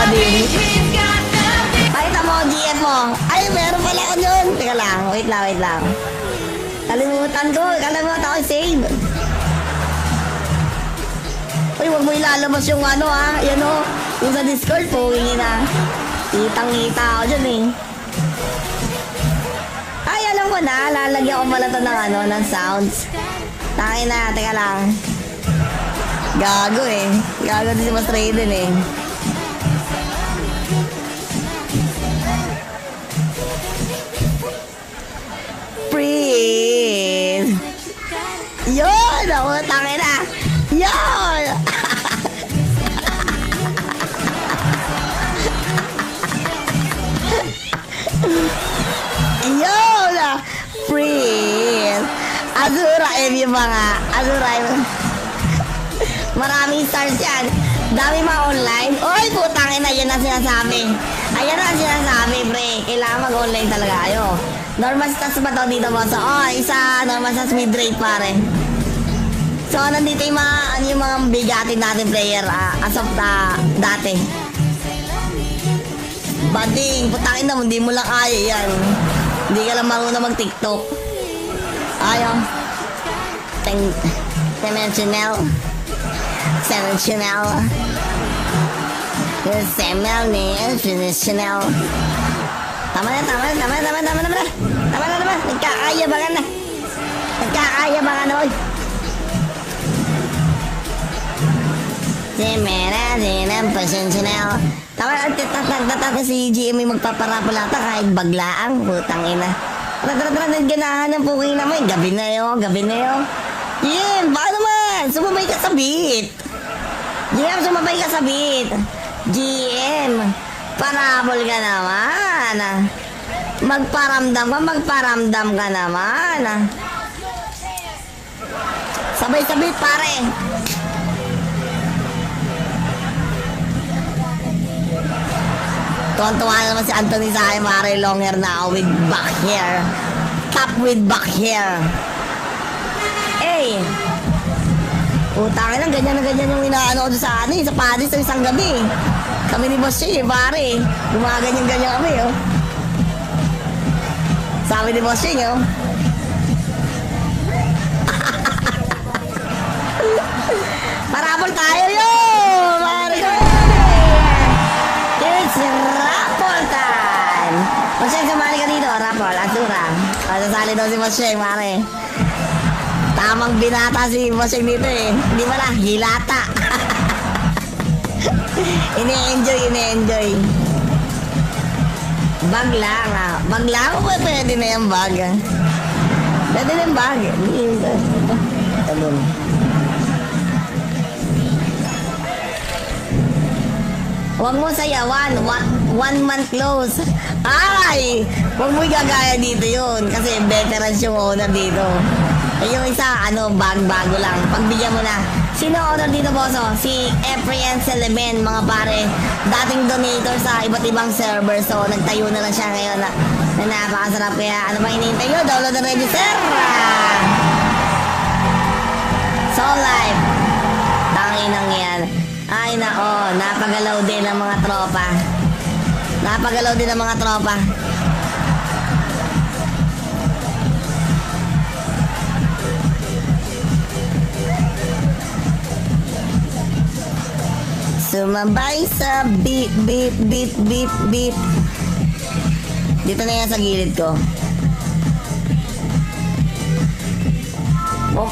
bading. Pakita mo, GF mo. Ay, meron pala ako yun. Teka lang, wait lang. Kalimutan ko yung save. Uy, huwag mo ilalabas yung ano ha. Yan o, yung sa Discord po, hingi na. Kitang-kita ako dyan eh. Ay, alam ko na. Lalagyan ko pala to ng sounds. Tangin na, teka lang. Gago eh. Gago din si Mas Raiden eh. Breathe. Yun! Ako, tangin na. Yun! Yun! Breathe. Azura yung mga. Azura yung... Maraming stars yan. Dami mga online. Oy, putangin na, yan ang sinasabi. Ayan ang sinasabi, pre. Kailangan mag-online talaga kayo. Normal stats ba daw dito, boss? Oh, isa normal stats mid-rate, pare. So, nandito yung mga bigatin natin player as of dati. Bading, putangin na, hindi mo lang kaya yan. Hindi ka lang marunong mag-tiktok. Ayaw. Dimensional. Sensational. Sensational ni traditional. Tama na. Nagkakayabangan na, oy. Sensational. Tama na, si GM may magpaparapol ata kahit baglaang. Putang ina. Tara, nagganahan ng puking naman. Gabi na yun. Yan, baka naman. Sumabay ka sa beat. GM, parabol ka naman. Magparamdam ka naman. Sabay-sabay, pare. Tuwan-tuwa naman si Anthony sa akin, pare. Long hair na ako with back hair. Top with back hair. Hey! Utangin lang, ganyan yung inaano ko sa sa Padis sa isang gabi. Kami ni Boss Ching, pare. Gumaganyan kami, oh. Sabi ni Boss Ching, oh. Parabol tayo, yun! Pare ko! It's Rapol time! Boss Ching, sumali ka dito, Rapol, Azura. Sasali daw si Boss Ching, pare. Tamang binata si Bossing dito eh. Hindi ba lang? Hilata. Ini-enjoy. Bag lang ah. Bag lang? Pwede na yung bag ah. Pwede na yung bag. Talon. Huwag mo sayawan. 1 month close. Ay! Huwag mo gagaya dito yun. Kasi veterans yung owner dito. Yung isa, bago lang. Pagbigyan mo na. Sino owner dito, boso? Si Efrian Selemen, mga pare. Dating donator sa iba't ibang server. So, nagtayo na lang siya ngayon na napakasarap. Kaya, ano ba hinihintay nyo? Download na register! Soul Life. Tanginang yan. Ay, napagalaw din ng mga tropa. Sumabay sa beat. Dito na yan sa gilid ko. Oh.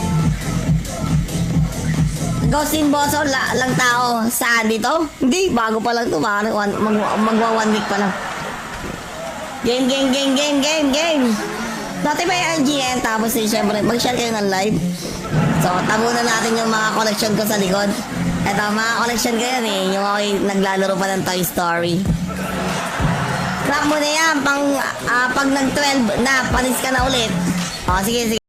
Ghostin Boso lang tao. Saan dito? Hindi, bago pa lang ito. Magwa 1 week pa lang. Game. Dati may IGN. Tapos siyempre, mag-share kayo ng live. So, tabunan natin yung mga collection ko sa likod. Eto, mga collection ko yan eh. Yung ako'y naglalaro pa ng Toy Story. Crap mo na yan. Pag nag-12 na, panis ka na ulit. O, sige.